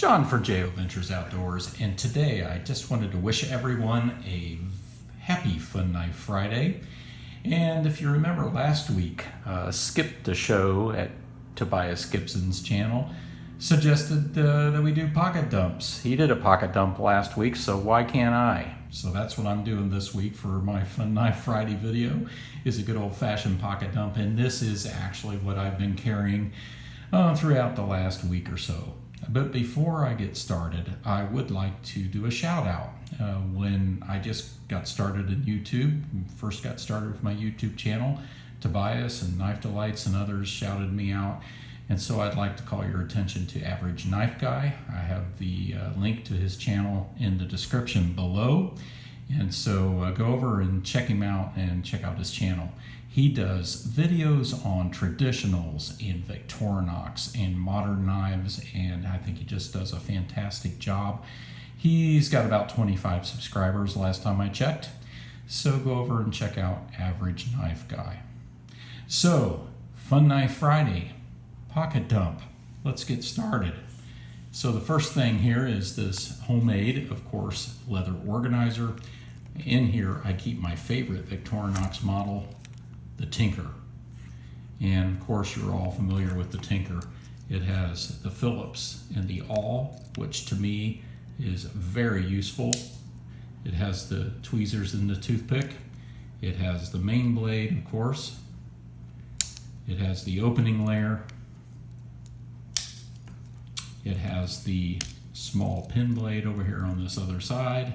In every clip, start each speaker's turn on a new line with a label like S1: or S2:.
S1: John for Shoutout Ventures Outdoors, and today I just wanted to wish everyone a happy Fun Knife Friday. And if you remember last week, Skip the show at Tobias Gibson's channel suggested that we do pocket dumps. He did a pocket dump last week, so why can't I? So that's what I'm doing this week for my Fun Knife Friday video, is a good old-fashioned pocket dump, and this is actually what I've been carrying throughout the last week or so. But before I get started, I would like to do a shout out. When I just got started in YouTube, first got started with my YouTube channel, Tobias and Knife Delights and others shouted me out. And so I'd like to call your attention to Average Knife Guy. I have the link to his channel in the description below. And so go over and check him out and check out his channel. He does videos on traditionals in Victorinox and modern knives, and I think he just does a fantastic job. He's got about 25 subscribers last time I checked. So go over and check out Average Knife Guy. So, Fun Knife Friday, pocket dump. Let's get started. So the first thing here is this homemade, of course, leather organizer. In here I keep my favorite Victorinox model, the Tinker. And of course you're all familiar with the Tinker. It has the Phillips and the awl, which to me is very useful. It has the tweezers and the toothpick. It has the main blade, of course. It has the opening layer. It has the small pin blade over here on this other side.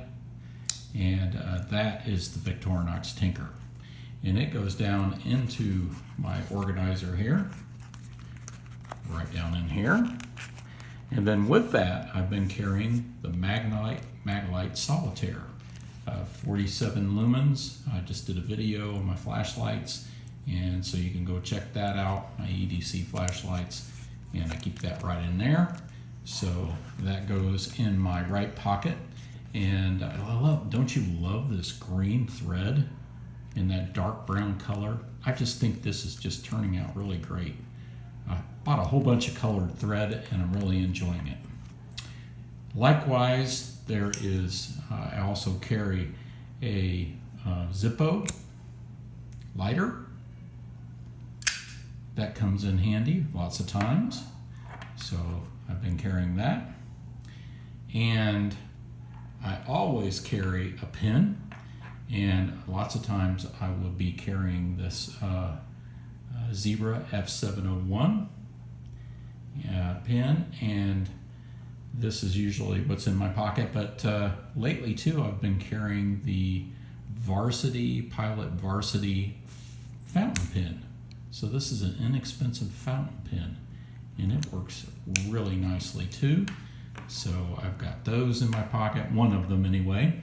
S1: And that is the Victorinox Tinker. And it goes down into my organizer here, right down in here. And then with that, I've been carrying the Maglite Solitaire, 47 lumens. I just did a video on my flashlights, and so you can go check that out, my EDC flashlights, and I keep that right in there. So that goes in my right pocket. And I love, don't you love this green thread in that dark brown color? I just think this is just turning out really great. I bought a whole bunch of colored thread and I'm really enjoying it. Likewise, there is, I also carry a Zippo lighter. That comes in handy lots of times. So I've been carrying that. And I always carry a pin, and lots of times I will be carrying this Zebra F701 pin, and this is usually what's in my pocket, but lately too I've been carrying the Pilot Varsity fountain pen. So this is an inexpensive fountain pen, and it works really nicely too. So I've got those in my pocket, one of them anyway.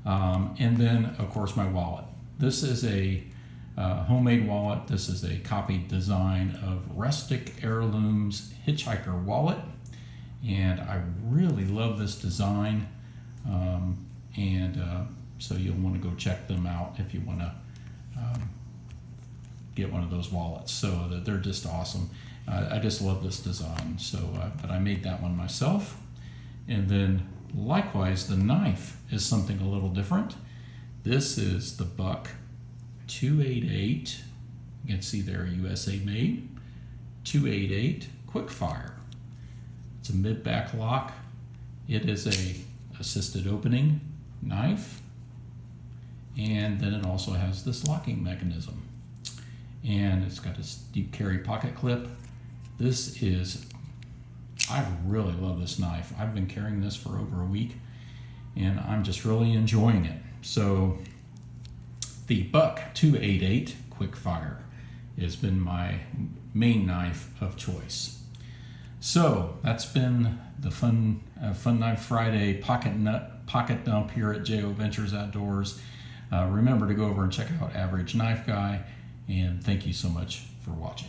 S1: And then, of course, my wallet. This is a homemade wallet. This is a copied design of Rustic Heirlooms Hitchhiker wallet. And I really love this design. So you'll want to go check them out if you want to get one of those wallets. So they're just awesome. I just love this design, so but I made that one myself. And then likewise, the knife is something a little different. This is the Buck 288. You can see there, USA made. 288 quick fire. It's a mid-back lock. It is a assisted opening knife, and then it also has this locking mechanism. And it's got this deep carry pocket clip. This is, I really love this knife. I've been carrying this for over a week, and I'm just really enjoying it. So the Buck 288 quick fire has been my main knife of choice. So that's been the Fun Knife Friday pocket dump here at Shoutout Ventures Outdoors. Remember to go over and check out Average Knife Guy, and thank you so much for watching.